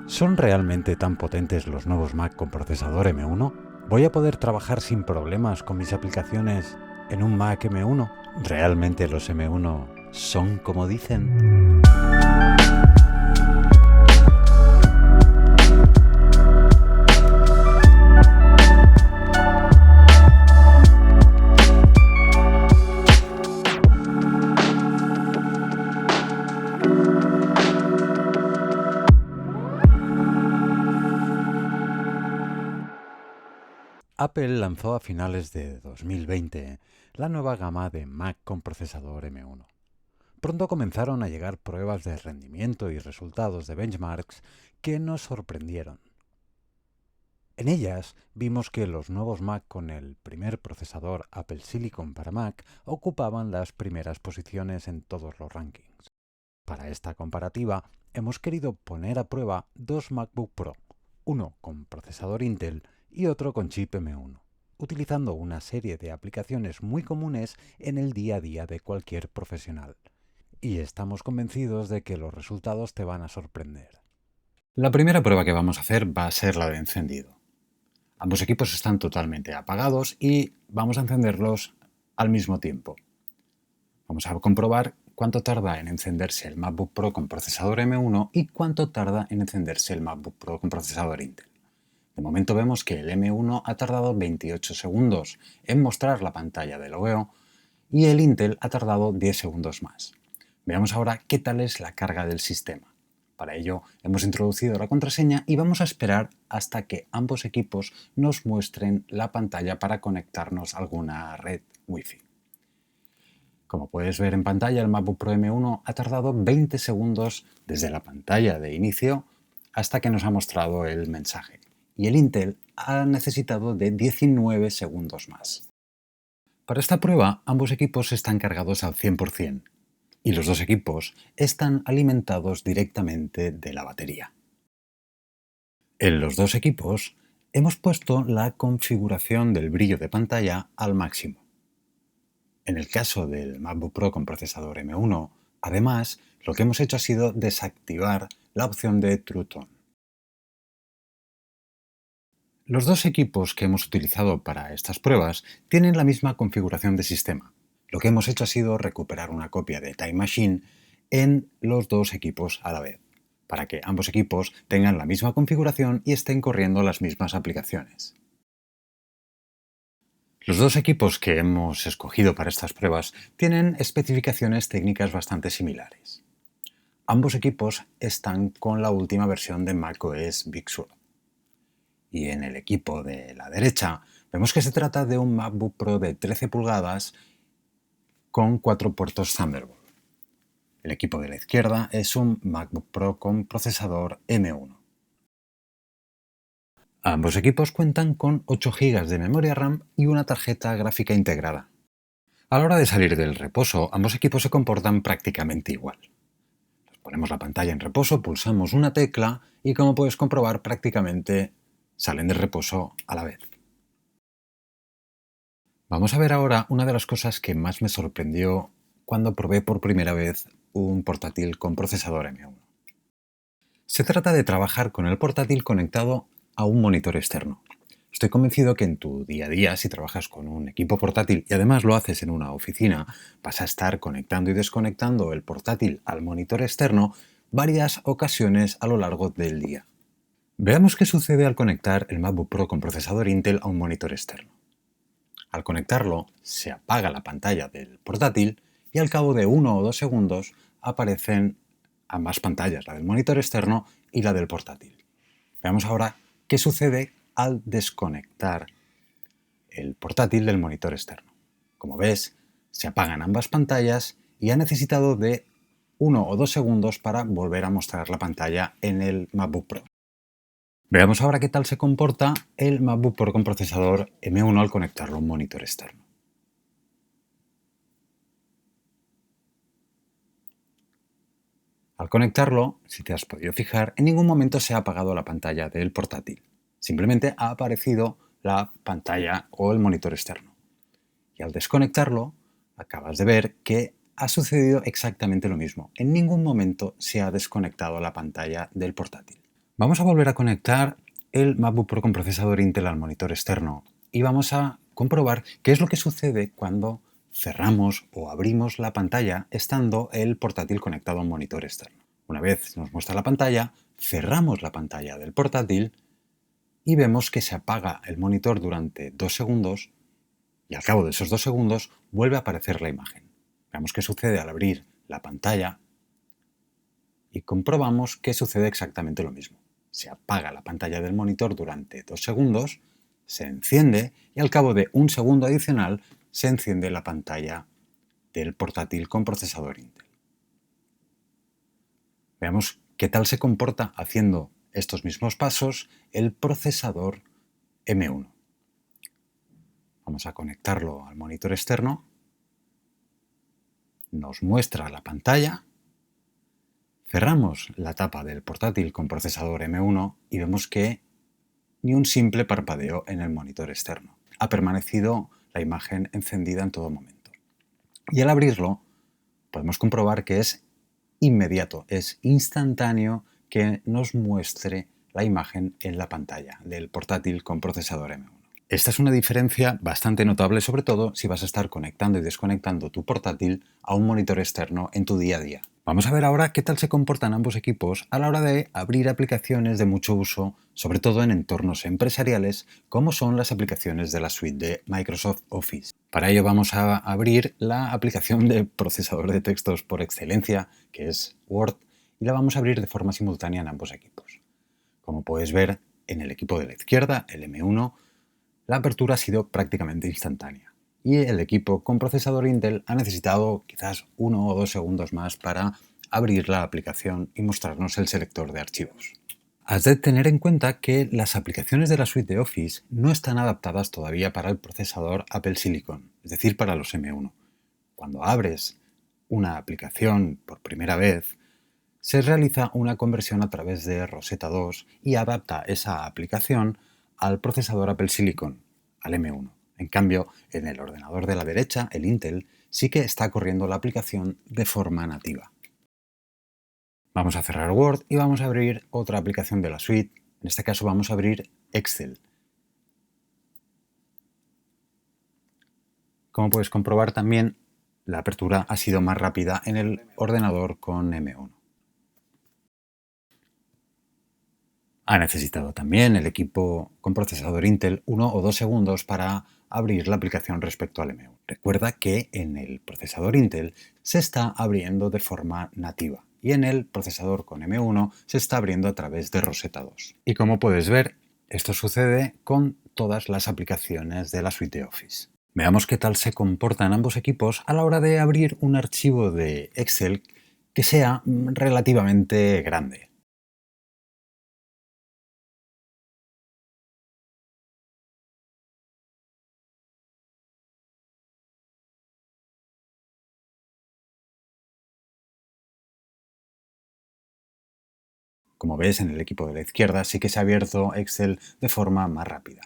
¿Son realmente tan potentes los nuevos Mac con procesador M1? ¿Voy a poder trabajar sin problemas con mis aplicaciones en un Mac M1? ¿Realmente los M1 son como dicen? Apple lanzó a finales de 2020 la nueva gama de Mac con procesador M1. Pronto comenzaron a llegar pruebas de rendimiento y resultados de benchmarks que nos sorprendieron. En ellas vimos que los nuevos Mac con el primer procesador Apple Silicon para Mac ocupaban las primeras posiciones en todos los rankings. Para esta comparativa hemos querido poner a prueba dos MacBook Pro, uno con procesador Intel y otro con chip M1, utilizando una serie de aplicaciones muy comunes en el día a día de cualquier profesional. Y estamos convencidos de que los resultados te van a sorprender. La primera prueba que vamos a hacer va a ser la de encendido. Ambos equipos están totalmente apagados y vamos a encenderlos al mismo tiempo. Vamos a comprobar cuánto tarda en encenderse el MacBook Pro con procesador M1 y cuánto tarda en encenderse el MacBook Pro con procesador Intel. De momento vemos que el M1 ha tardado 28 segundos en mostrar la pantalla de logueo y el Intel ha tardado 10 segundos más. Veamos ahora qué tal es la carga del sistema. Para ello hemos introducido la contraseña y vamos a esperar hasta que ambos equipos nos muestren la pantalla para conectarnos a alguna red Wi-Fi. Como puedes ver en pantalla, el MacBook Pro M1 ha tardado 20 segundos desde la pantalla de inicio hasta que nos ha mostrado el mensaje, y el Intel ha necesitado de 19 segundos más. Para esta prueba, ambos equipos están cargados al 100%. Y los dos equipos están alimentados directamente de la batería. En los dos equipos hemos puesto la configuración del brillo de pantalla al máximo. En el caso del MacBook Pro con procesador M1, además, lo que hemos hecho ha sido desactivar la opción de True Tone. Los dos equipos que hemos utilizado para estas pruebas tienen la misma configuración de sistema. Lo que hemos hecho ha sido recuperar una copia de Time Machine en los dos equipos a la vez, para que ambos equipos tengan la misma configuración y estén corriendo las mismas aplicaciones. Los dos equipos que hemos escogido para estas pruebas tienen especificaciones técnicas bastante similares. Ambos equipos están con la última versión de macOS Big Sur. Y en el equipo de la derecha vemos que se trata de un MacBook Pro de 13 pulgadas con 4 puertos Thunderbolt. El equipo de la izquierda es un MacBook Pro con procesador M1. Ambos equipos cuentan con 8 GB de memoria RAM y una tarjeta gráfica integrada. A la hora de salir del reposo, ambos equipos se comportan prácticamente igual. Ponemos la pantalla en reposo, pulsamos una tecla y, como puedes comprobar, prácticamente salen del reposo a la vez. Vamos a ver ahora una de las cosas que más me sorprendió cuando probé por primera vez un portátil con procesador M1. Se trata de trabajar con el portátil conectado a un monitor externo. Estoy convencido que en tu día a día, si trabajas con un equipo portátil y además lo haces en una oficina, vas a estar conectando y desconectando el portátil al monitor externo varias ocasiones a lo largo del día. Veamos qué sucede al conectar el MacBook Pro con procesador Intel a un monitor externo. Al conectarlo, se apaga la pantalla del portátil y al cabo de 1 o 2 segundos aparecen ambas pantallas, la del monitor externo y la del portátil. Veamos ahora qué sucede al desconectar el portátil del monitor externo. Como ves, se apagan ambas pantallas y ha necesitado de 1 o 2 segundos para volver a mostrar la pantalla en el MacBook Pro. Veamos ahora qué tal se comporta el MacBook Pro con procesador M1 al conectarlo a un monitor externo. Al conectarlo, si te has podido fijar, en ningún momento se ha apagado la pantalla del portátil. Simplemente ha aparecido la pantalla o el monitor externo. Y al desconectarlo, acabas de ver que ha sucedido exactamente lo mismo. En ningún momento se ha desconectado la pantalla del portátil. Vamos a volver a conectar el MacBook Pro con procesador Intel al monitor externo y vamos a comprobar qué es lo que sucede cuando cerramos o abrimos la pantalla estando el portátil conectado a un monitor externo. Una vez nos muestra la pantalla, cerramos la pantalla del portátil y vemos que se apaga el monitor durante 2 segundos y al cabo de esos 2 segundos vuelve a aparecer la imagen. Veamos qué sucede al abrir la pantalla y comprobamos que sucede exactamente lo mismo. Se apaga la pantalla del monitor durante 2 segundos, se enciende y al cabo de 1 segundo adicional se enciende la pantalla del portátil con procesador Intel. Veamos qué tal se comporta haciendo estos mismos pasos el procesador M1. Vamos a conectarlo al monitor externo. Nos muestra la pantalla. Cerramos la tapa del portátil con procesador M1 y vemos que ni un simple parpadeo en el monitor externo. Ha permanecido la imagen encendida en todo momento. Y al abrirlo podemos comprobar que es inmediato, es instantáneo que nos muestre la imagen en la pantalla del portátil con procesador M1. Esta es una diferencia bastante notable, sobre todo si vas a estar conectando y desconectando tu portátil a un monitor externo en tu día a día. Vamos a ver ahora qué tal se comportan ambos equipos a la hora de abrir aplicaciones de mucho uso, sobre todo en entornos empresariales, como son las aplicaciones de la suite de Microsoft Office. Para ello vamos a abrir la aplicación de procesador de textos por excelencia, que es Word, y la vamos a abrir de forma simultánea en ambos equipos. Como puedes ver, en el equipo de la izquierda, el M1, la apertura ha sido prácticamente instantánea y el equipo con procesador Intel ha necesitado quizás 1 o 2 segundos más para abrir la aplicación y mostrarnos el selector de archivos. Has de tener en cuenta que las aplicaciones de la suite de Office no están adaptadas todavía para el procesador Apple Silicon, es decir, para los M1. Cuando abres una aplicación por primera vez, se realiza una conversión a través de Rosetta 2 y adapta esa aplicación al procesador Apple Silicon, al M1. En cambio, en el ordenador de la derecha, el Intel, sí que está corriendo la aplicación de forma nativa. Vamos a cerrar Word y vamos a abrir otra aplicación de la suite. En este caso vamos a abrir Excel. Como puedes comprobar también, la apertura ha sido más rápida en el ordenador con M1. Ha necesitado también el equipo con procesador Intel 1 o 2 segundos para abrir la aplicación respecto al M1. Recuerda que en el procesador Intel se está abriendo de forma nativa y en el procesador con M1 se está abriendo a través de Rosetta 2. Y como puedes ver, esto sucede con todas las aplicaciones de la suite de Office. Veamos qué tal se comportan ambos equipos a la hora de abrir un archivo de Excel que sea relativamente grande. Como ves, en el equipo de la izquierda sí que se ha abierto Excel de forma más rápida.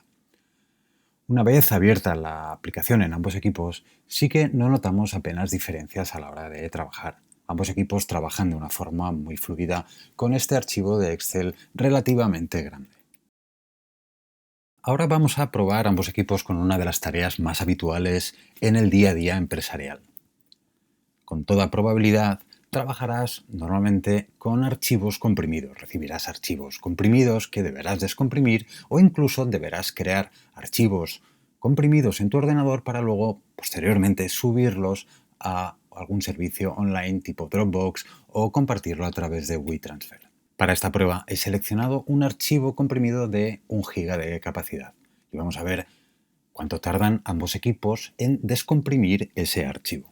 Una vez abierta la aplicación en ambos equipos, sí que no notamos apenas diferencias a la hora de trabajar. Ambos equipos trabajan de una forma muy fluida con este archivo de Excel relativamente grande. Ahora vamos a probar ambos equipos con una de las tareas más habituales en el día a día empresarial. Con toda probabilidad, trabajarás normalmente con archivos comprimidos. Recibirás archivos comprimidos que deberás descomprimir o incluso deberás crear archivos comprimidos en tu ordenador para luego, posteriormente, subirlos a algún servicio online tipo Dropbox o compartirlo a través de WeTransfer. Para esta prueba he seleccionado un archivo comprimido de 1 GB de capacidad y vamos a ver cuánto tardan ambos equipos en descomprimir ese archivo.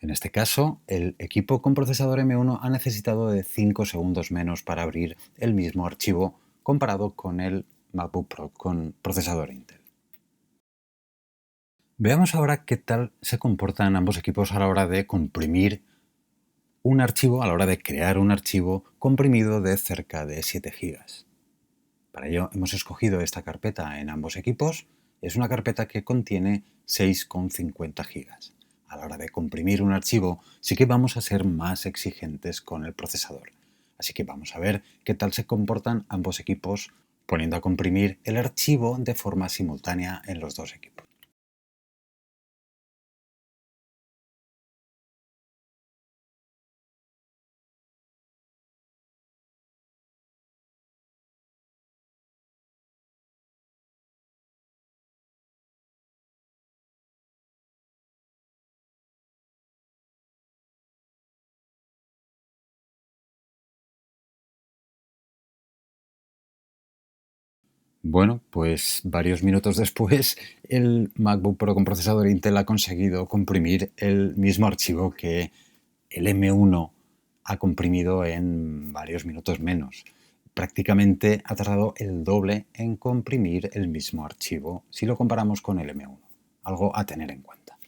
En este caso, el equipo con procesador M1 ha necesitado de 5 segundos menos para abrir el mismo archivo comparado con el MacBook Pro con procesador Intel. Veamos ahora qué tal se comportan ambos equipos a la hora de comprimir un archivo, a la hora de crear un archivo comprimido de cerca de 7 GB. Para ello hemos escogido esta carpeta en ambos equipos, es una carpeta que contiene 6,50 gigas. A la hora de comprimir un archivo, sí que vamos a ser más exigentes con el procesador. Así que vamos a ver qué tal se comportan ambos equipos poniendo a comprimir el archivo de forma simultánea en los dos equipos. Bueno, pues varios minutos después, el MacBook Pro con procesador Intel ha conseguido comprimir el mismo archivo que el M1 ha comprimido en varios minutos menos. Prácticamente ha tardado el doble en comprimir el mismo archivo si lo comparamos con el M1. Algo a tener en cuenta.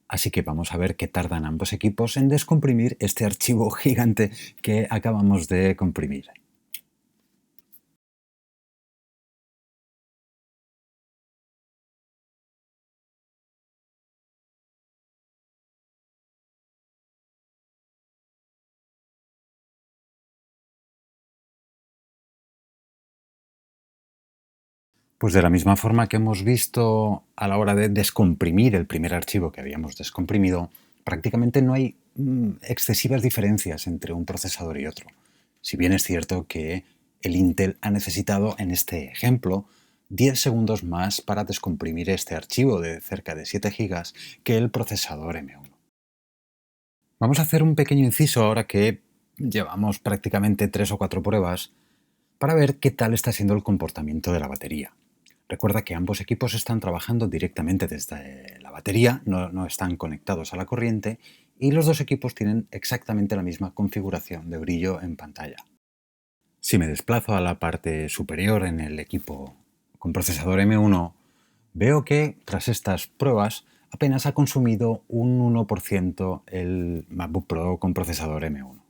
Así que vamos a ver qué tardan ambos equipos en descomprimir este archivo gigante que acabamos de comprimir. Pues de la misma forma que hemos visto a la hora de descomprimir el primer archivo que habíamos descomprimido, prácticamente no hay excesivas diferencias entre un procesador y otro. Si bien es cierto que el Intel ha necesitado, en este ejemplo, 10 segundos más para descomprimir este archivo de cerca de 7 gigas que el procesador M1. Vamos a hacer un pequeño inciso ahora que llevamos prácticamente 3 o 4 pruebas para ver qué tal está siendo el comportamiento de la batería. Recuerda que ambos equipos están trabajando directamente desde la batería, no están conectados a la corriente, y los dos equipos tienen exactamente la misma configuración de brillo en pantalla. Si me desplazo a la parte superior en el equipo con procesador M1, veo que tras estas pruebas apenas ha consumido un 1% el MacBook Pro con procesador M1.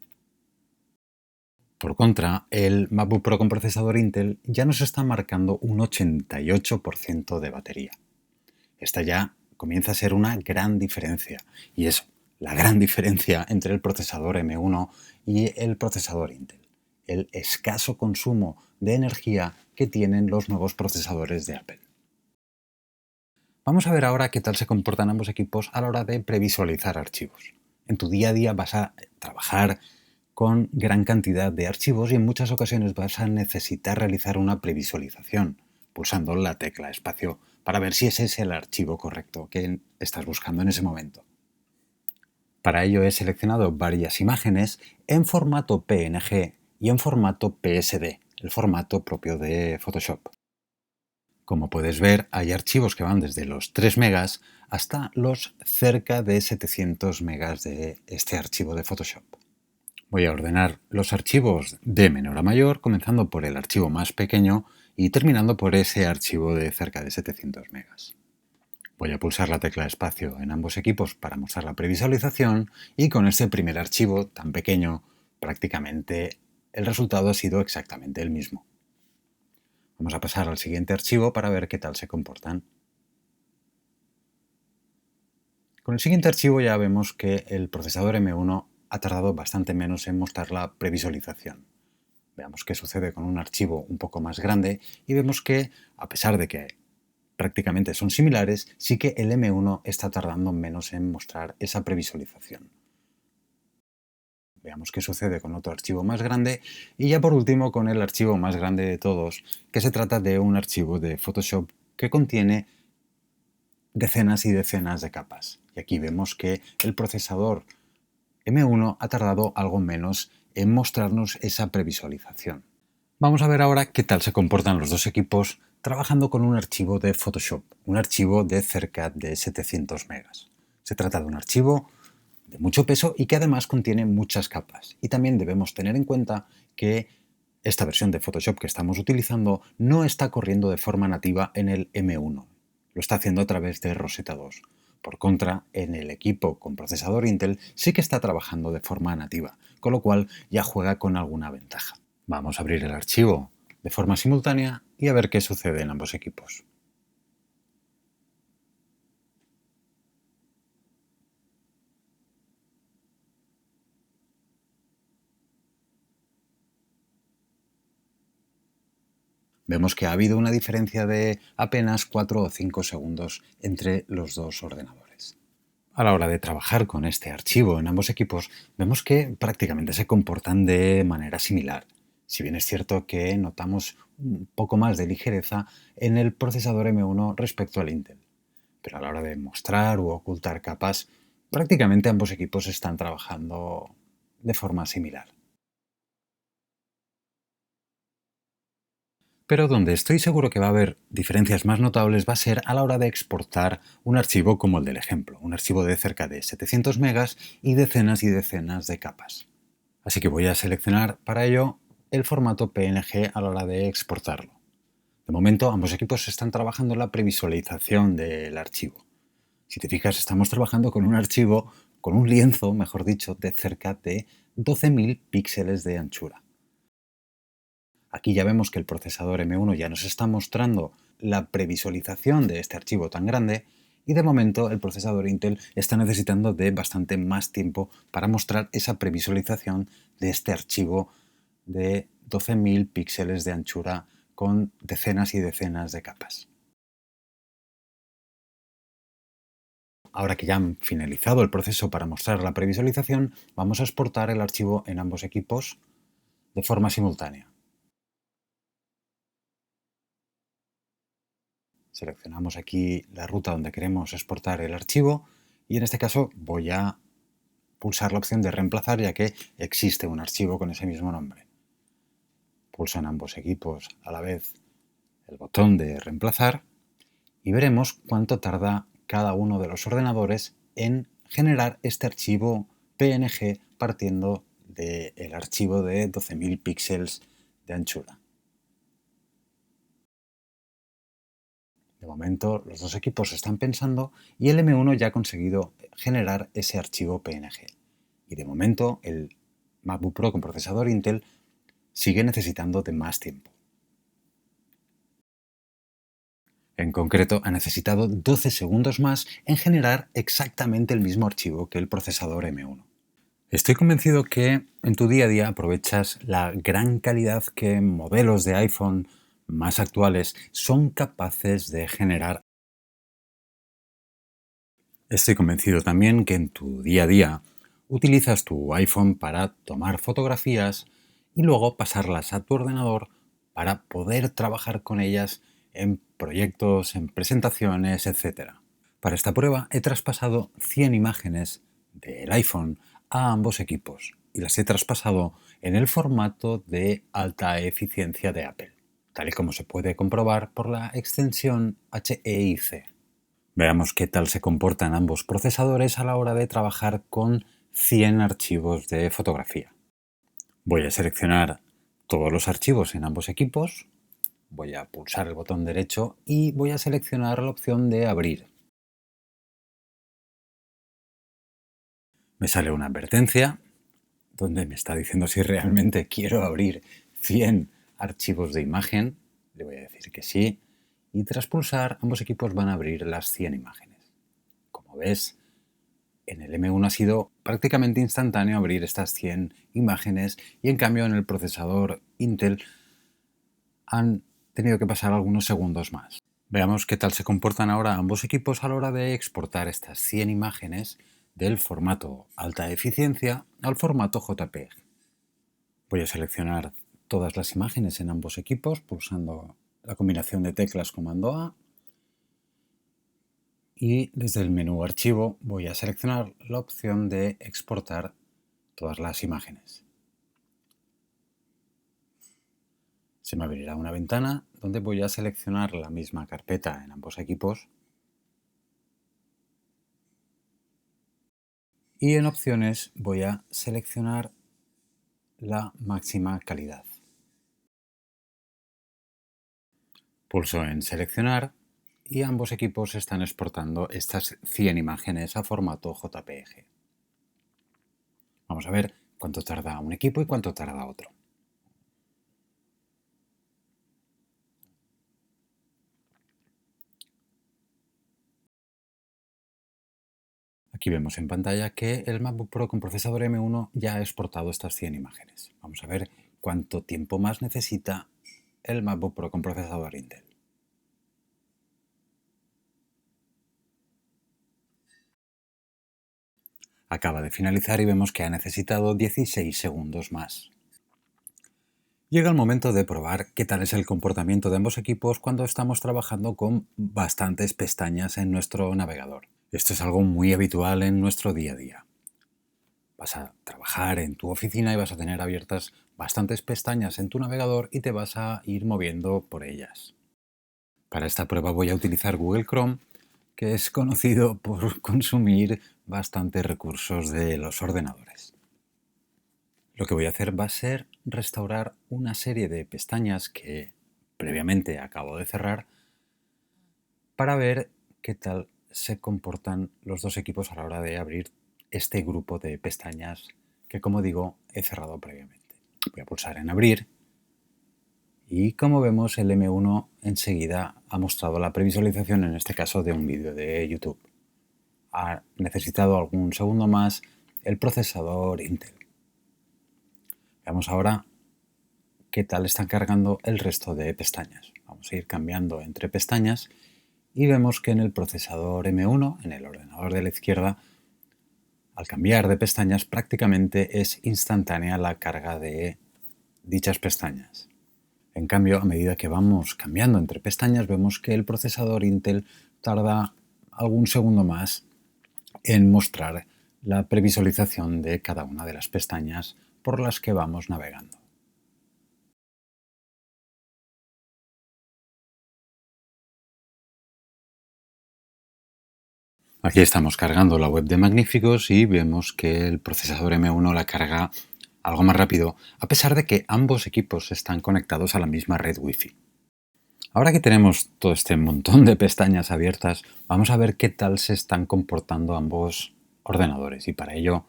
Por contra, el MacBook Pro con procesador Intel ya nos está marcando un 88% de batería. Esta ya comienza a ser una gran diferencia, y es la gran diferencia entre el procesador M1 y el procesador Intel, el escaso consumo de energía que tienen los nuevos procesadores de Apple. Vamos a ver ahora qué tal se comportan ambos equipos a la hora de previsualizar archivos. En tu día a día vas a trabajar con gran cantidad de archivos y en muchas ocasiones vas a necesitar realizar una previsualización pulsando la tecla espacio para ver si ese es el archivo correcto que estás buscando en ese momento. Para ello he seleccionado varias imágenes en formato PNG y en formato PSD, el formato propio de Photoshop. Como puedes ver, hay archivos que van desde los 3 megas hasta los cerca de 700 megas de este archivo de Photoshop. Voy a ordenar los archivos de menor a mayor, comenzando por el archivo más pequeño y terminando por ese archivo de cerca de 700 megas. Voy a pulsar la tecla espacio en ambos equipos para mostrar la previsualización y con este primer archivo tan pequeño, prácticamente el resultado ha sido exactamente el mismo. Vamos a pasar al siguiente archivo para ver qué tal se comportan. Con el siguiente archivo ya vemos que el procesador M1 ha tardado bastante menos en mostrar la previsualización. Veamos qué sucede con un archivo un poco más grande y vemos que, a pesar de que prácticamente son similares, sí que el M1 está tardando menos en mostrar esa previsualización. Veamos qué sucede con otro archivo más grande y ya por último con el archivo más grande de todos, que se trata de un archivo de Photoshop que contiene decenas y decenas de capas. Y aquí vemos que el procesador M1 ha tardado algo menos en mostrarnos esa previsualización. Vamos a ver ahora qué tal se comportan los dos equipos trabajando con un archivo de Photoshop, un archivo de cerca de 700 megas. Se trata de un archivo de mucho peso y que además contiene muchas capas. Y también debemos tener en cuenta que esta versión de Photoshop que estamos utilizando no está corriendo de forma nativa en el M1. Lo está haciendo a través de Rosetta 2. Por contra, en el equipo con procesador Intel sí que está trabajando de forma nativa, con lo cual ya juega con alguna ventaja. Vamos a abrir el archivo de forma simultánea y a ver qué sucede en ambos equipos. Vemos que ha habido una diferencia de apenas 4 o 5 segundos entre los dos ordenadores. A la hora de trabajar con este archivo en ambos equipos, vemos que prácticamente se comportan de manera similar. Si bien es cierto que notamos un poco más de ligereza en el procesador M1 respecto al Intel. Pero a la hora de mostrar u ocultar capas, prácticamente ambos equipos están trabajando de forma similar. Pero donde estoy seguro que va a haber diferencias más notables va a ser a la hora de exportar un archivo como el del ejemplo, un archivo de cerca de 700 megas y decenas de capas. Así que voy a seleccionar para ello el formato PNG a la hora de exportarlo. De momento, ambos equipos están trabajando en la previsualización del archivo. Si te fijas, estamos trabajando con un archivo, con un lienzo, mejor dicho, de cerca de 12.000 píxeles de anchura. Aquí ya vemos que el procesador M1 ya nos está mostrando la previsualización de este archivo tan grande y de momento el procesador Intel está necesitando de bastante más tiempo para mostrar esa previsualización de este archivo de 12.000 píxeles de anchura con decenas y decenas de capas. Ahora que ya han finalizado el proceso para mostrar la previsualización, vamos a exportar el archivo en ambos equipos de forma simultánea. Seleccionamos aquí la ruta donde queremos exportar el archivo y en este caso voy a pulsar la opción de reemplazar ya que existe un archivo con ese mismo nombre. Pulso en ambos equipos a la vez el botón de reemplazar y veremos cuánto tarda cada uno de los ordenadores en generar este archivo PNG partiendo del archivo de 12.000 píxeles de anchura. De momento los dos equipos están pensando y el M1 ya ha conseguido generar ese archivo PNG. Y de momento el MacBook Pro con procesador Intel sigue necesitando de más tiempo. En concreto, ha necesitado 12 segundos más en generar exactamente el mismo archivo que el procesador M1. Estoy convencido que en tu día a día aprovechas la gran calidad que modelos de iPhone más actuales son capaces de generar. Estoy convencido también que en tu día a día utilizas tu iPhone para tomar fotografías y luego pasarlas a tu ordenador para poder trabajar con ellas en proyectos, en presentaciones, etc. Para esta prueba he traspasado 100 imágenes del iPhone a ambos equipos y las he traspasado en el formato de alta eficiencia de Apple, tal y como se puede comprobar por la extensión HEIC. Veamos qué tal se comportan ambos procesadores a la hora de trabajar con 100 archivos de fotografía. Voy a seleccionar todos los archivos en ambos equipos, voy a pulsar el botón derecho y voy a seleccionar la opción de abrir. Me sale una advertencia donde me está diciendo si realmente quiero abrir 100 archivos de imagen. Le voy a decir que sí. Y tras pulsar, ambos equipos van a abrir las 100 imágenes. Como ves, en el M1 ha sido prácticamente instantáneo abrir estas 100 imágenes y en cambio en el procesador Intel han tenido que pasar algunos segundos más. Veamos qué tal se comportan ahora ambos equipos a la hora de exportar estas 100 imágenes del formato alta eficiencia al formato JPEG. Voy a seleccionar todas las imágenes en ambos equipos pulsando la combinación de teclas comando A y desde el menú archivo voy a seleccionar la opción de exportar todas las imágenes. Se me abrirá una ventana donde voy a seleccionar la misma carpeta en ambos equipos y en opciones voy a seleccionar la máxima calidad. Pulso en seleccionar y ambos equipos están exportando estas 100 imágenes a formato JPG. Vamos a ver cuánto tarda un equipo y cuánto tarda otro. Aquí vemos en pantalla que el MacBook Pro con procesador M1 ya ha exportado estas 100 imágenes. Vamos a ver cuánto tiempo más necesita el MacBook Pro con procesador Intel. Acaba de finalizar y vemos que ha necesitado 16 segundos más. Llega el momento de probar qué tal es el comportamiento de ambos equipos cuando estamos trabajando con bastantes pestañas en nuestro navegador. Esto es algo muy habitual en nuestro día a día. Vas a trabajar en tu oficina y vas a tener abiertas bastantes pestañas en tu navegador y te vas a ir moviendo por ellas. Para esta prueba voy a utilizar Google Chrome, que es conocido por consumir bastantes recursos de los ordenadores. Lo que voy a hacer va a ser restaurar una serie de pestañas que previamente acabo de cerrar para ver qué tal se comportan los dos equipos a la hora de abrir este grupo de pestañas que, como digo, he cerrado previamente. Voy a pulsar en abrir y, como vemos, el M1 enseguida ha mostrado la previsualización, en este caso de un vídeo de YouTube. Ha necesitado algún segundo más el procesador Intel. Veamos ahora qué tal están cargando el resto de pestañas. Vamos a ir cambiando entre pestañas y vemos que en el procesador M1, en el ordenador de la izquierda, al cambiar de pestañas prácticamente es instantánea la carga de dichas pestañas. En cambio, a medida que vamos cambiando entre pestañas, vemos que el procesador Intel tarda algún segundo más en mostrar la previsualización de cada una de las pestañas por las que vamos navegando. Aquí estamos cargando la web de Magníficos y vemos que el procesador M1 la carga algo más rápido, a pesar de que ambos equipos están conectados a la misma red Wi-Fi. Ahora que tenemos todo este montón de pestañas abiertas, vamos a ver qué tal se están comportando ambos ordenadores y para ello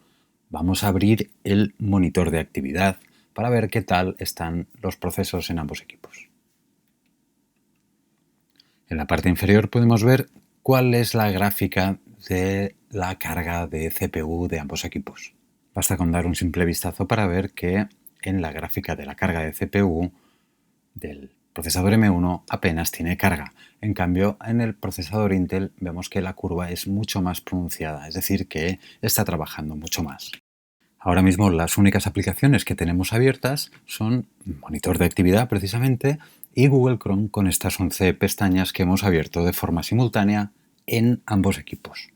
vamos a abrir el monitor de actividad para ver qué tal están los procesos en ambos equipos. En la parte inferior podemos ver cuál es la gráfica de la carga de CPU de ambos equipos. Basta con dar un simple vistazo para ver que en la gráfica de la carga de CPU del procesador M1 apenas tiene carga. En cambio, en el procesador Intel vemos que la curva es mucho más pronunciada, es decir, que está trabajando mucho más. Ahora mismo las únicas aplicaciones que tenemos abiertas son monitor de actividad precisamente y Google Chrome con estas 11 pestañas que hemos abierto de forma simultánea en ambos equipos.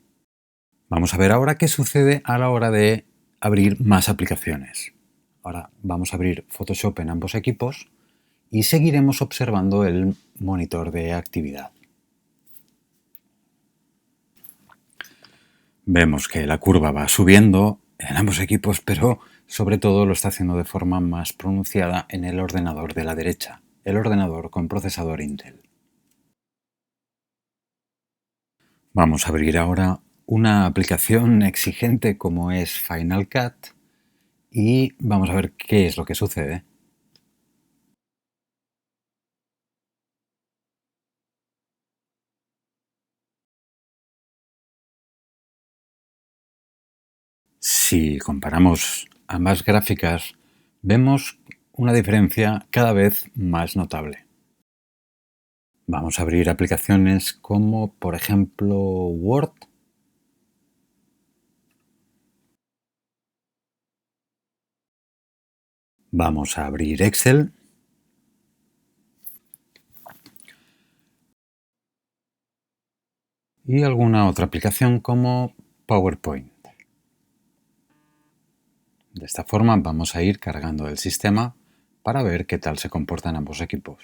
Vamos a ver ahora qué sucede a la hora de abrir más aplicaciones. Ahora vamos a abrir Photoshop en ambos equipos y seguiremos observando el monitor de actividad. Vemos que la curva va subiendo en ambos equipos, pero sobre todo lo está haciendo de forma más pronunciada en el ordenador de la derecha, el ordenador con procesador Intel. Vamos a abrir ahora una aplicación exigente como es Final Cut y vamos a ver qué es lo que sucede. Si comparamos ambas gráficas, vemos una diferencia cada vez más notable. Vamos a abrir aplicaciones como, por ejemplo, Word. Vamos a abrir Excel. Y alguna otra aplicación como PowerPoint. De esta forma vamos a ir cargando el sistema para ver qué tal se comportan ambos equipos.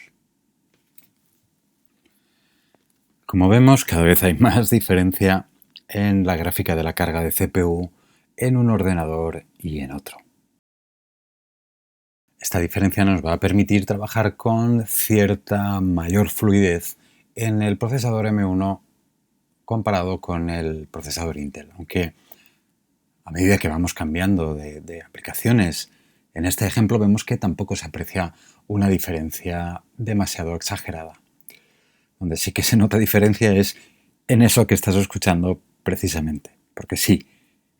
Como vemos, cada vez hay más diferencia en la gráfica de la carga de CPU en un ordenador y en otro. Esta diferencia nos va a permitir trabajar con cierta mayor fluidez en el procesador M1 comparado con el procesador Intel, aunque a medida que vamos cambiando de aplicaciones, en este ejemplo vemos que tampoco se aprecia una diferencia demasiado exagerada. Donde sí que se nota diferencia es en eso que estás escuchando precisamente, porque sí,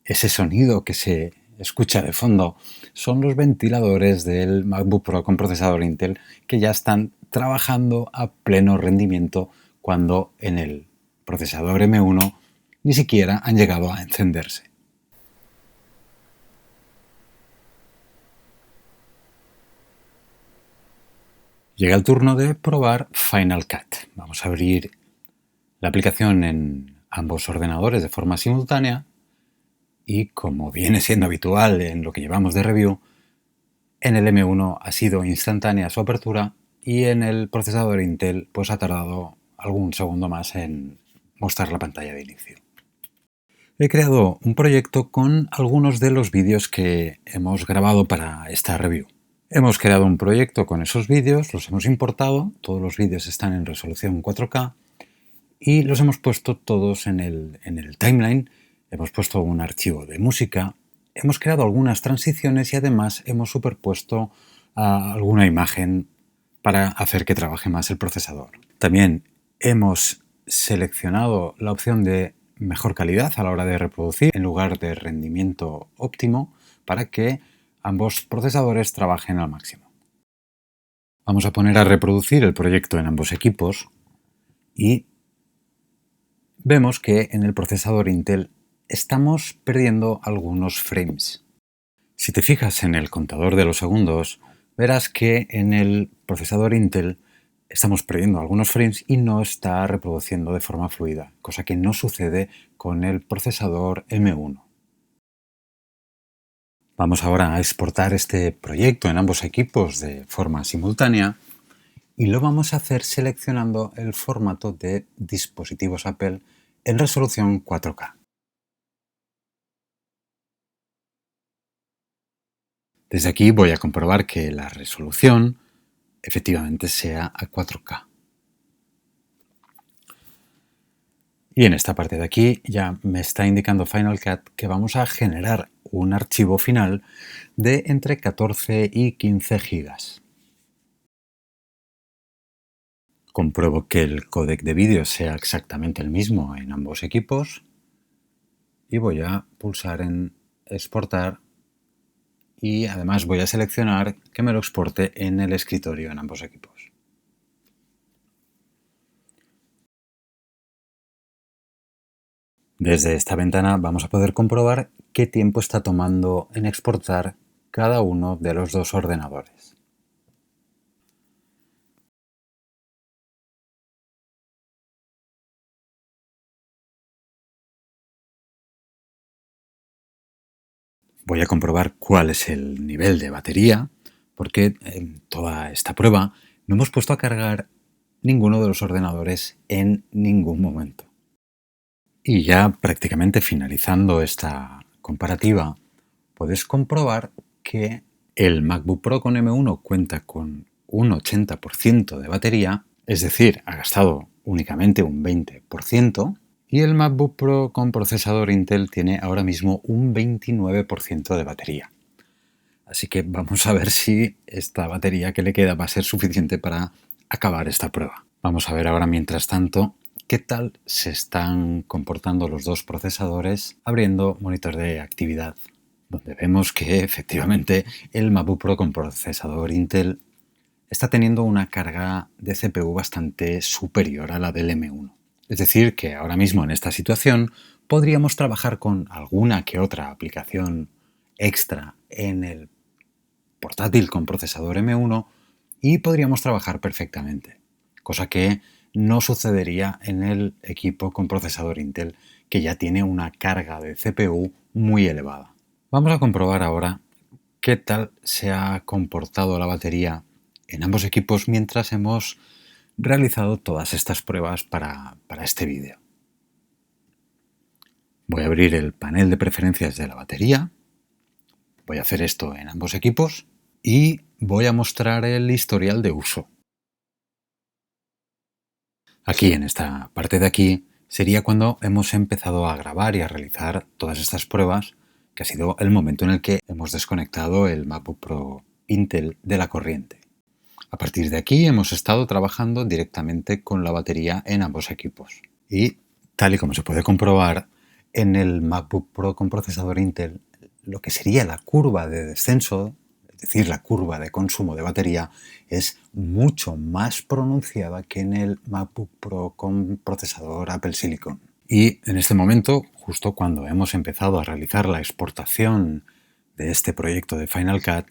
ese sonido que se escucha de fondo son los ventiladores del MacBook Pro con procesador Intel que ya están trabajando a pleno rendimiento cuando en el procesador M1 ni siquiera han llegado a encenderse. Llega el turno de probar Final Cut. Vamos a abrir la aplicación en ambos ordenadores de forma simultánea y, como viene siendo habitual en lo que llevamos de review, en el M1 ha sido instantánea su apertura y en el procesador Intel pues ha tardado algún segundo más en mostrar la pantalla de inicio. He creado un proyecto con algunos de los vídeos que hemos grabado para esta review. Hemos creado un proyecto con esos vídeos, los hemos importado, todos los vídeos están en resolución 4K y los hemos puesto todos en el timeline. Hemos puesto un archivo de música, hemos creado algunas transiciones y además hemos superpuesto alguna imagen para hacer que trabaje más el procesador. También hemos seleccionado la opción de mejor calidad a la hora de reproducir en lugar de rendimiento óptimo para que ambos procesadores trabajen al máximo. Vamos a poner a reproducir el proyecto en ambos equipos y vemos que en el procesador Intel estamos perdiendo algunos frames. Si te fijas en el contador de los segundos, verás que en el procesador Intel estamos perdiendo algunos frames y no está reproduciendo de forma fluida, cosa que no sucede con el procesador M1. Vamos ahora a exportar este proyecto en ambos equipos de forma simultánea y lo vamos a hacer seleccionando el formato de dispositivos Apple en resolución 4K. Desde aquí voy a comprobar que la resolución efectivamente sea a 4K. Y en esta parte de aquí ya me está indicando Final Cut que vamos a generar un archivo final de entre 14 y 15 gigas. Compruebo que el códec de vídeo sea exactamente el mismo en ambos equipos y voy a pulsar en exportar y además voy a seleccionar que me lo exporte en el escritorio en ambos equipos. Desde esta ventana vamos a poder comprobar qué tiempo está tomando en exportar cada uno de los dos ordenadores. Voy a comprobar cuál es el nivel de batería, porque en toda esta prueba no hemos puesto a cargar ninguno de los ordenadores en ningún momento. Y ya prácticamente finalizando esta comparativa, puedes comprobar que el MacBook Pro con M1 cuenta con un 80% de batería, es decir, ha gastado únicamente un 20%, y el MacBook Pro con procesador Intel tiene ahora mismo un 29% de batería. Así que vamos a ver si esta batería que le queda va a ser suficiente para acabar esta prueba. Vamos a ver ahora, mientras tanto, qué tal se están comportando los dos procesadores abriendo monitor de actividad, donde vemos que efectivamente el MacBook Pro con procesador Intel está teniendo una carga de CPU bastante superior a la del M1. Es decir, que ahora mismo en esta situación podríamos trabajar con alguna que otra aplicación extra en el portátil con procesador M1 y podríamos trabajar perfectamente, cosa que no sucedería en el equipo con procesador Intel, que ya tiene una carga de CPU muy elevada. Vamos a comprobar ahora qué tal se ha comportado la batería en ambos equipos mientras hemos realizado todas estas pruebas para este vídeo. Voy a abrir el panel de preferencias de la batería. Voy a hacer esto en ambos equipos y voy a mostrar el historial de uso. Aquí, en esta parte de aquí, sería cuando hemos empezado a grabar y a realizar todas estas pruebas, que ha sido el momento en el que hemos desconectado el MacBook Pro Intel de la corriente. A partir de aquí hemos estado trabajando directamente con la batería en ambos equipos. Y, tal y como se puede comprobar, en el MacBook Pro con procesador Intel lo que sería la curva de descenso, es decir, la curva de consumo de batería, es mucho más pronunciada que en el MacBook Pro con procesador Apple Silicon. Y en este momento, justo cuando hemos empezado a realizar la exportación de este proyecto de Final Cut,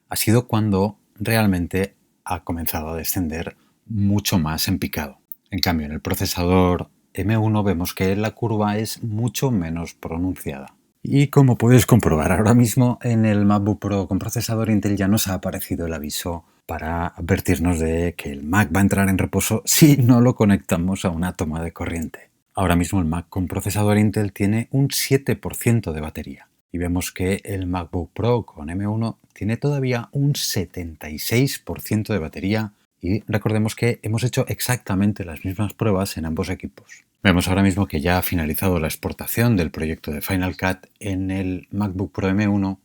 ha sido cuando realmente ha comenzado a descender mucho más en picado. En cambio, en el procesador M1 vemos que la curva es mucho menos pronunciada. Y como puedes comprobar ahora mismo, en el MacBook Pro con procesador Intel ya nos ha aparecido el aviso para advertirnos de que el Mac va a entrar en reposo si no lo conectamos a una toma de corriente. Ahora mismo el Mac con procesador Intel tiene un 7% de batería y vemos que el MacBook Pro con M1 tiene todavía un 76% de batería. Y recordemos que hemos hecho exactamente las mismas pruebas en ambos equipos. Vemos ahora mismo que ya ha finalizado la exportación del proyecto de Final Cut en el MacBook Pro M1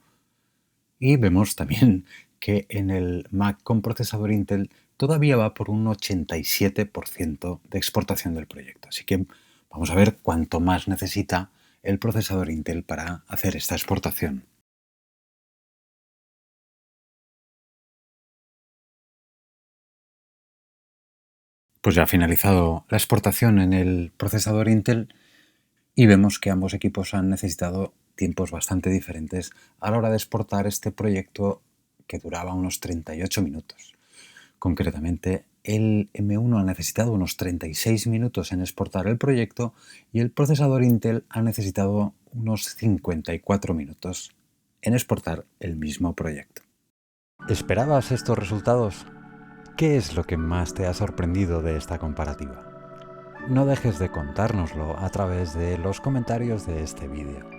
y vemos también que en el Mac con procesador Intel todavía va por un 87% de exportación del proyecto. Así que vamos a ver cuánto más necesita el procesador Intel para hacer esta exportación. Pues ya ha finalizado la exportación en el procesador Intel y vemos que ambos equipos han necesitado tiempos bastante diferentes a la hora de exportar este proyecto que duraba unos 38 minutos. Concretamente, el M1 ha necesitado unos 36 minutos en exportar el proyecto y el procesador Intel ha necesitado unos 54 minutos en exportar el mismo proyecto. ¿Esperabas estos resultados? ¿Qué es lo que más te ha sorprendido de esta comparativa? No dejes de contárnoslo a través de los comentarios de este vídeo.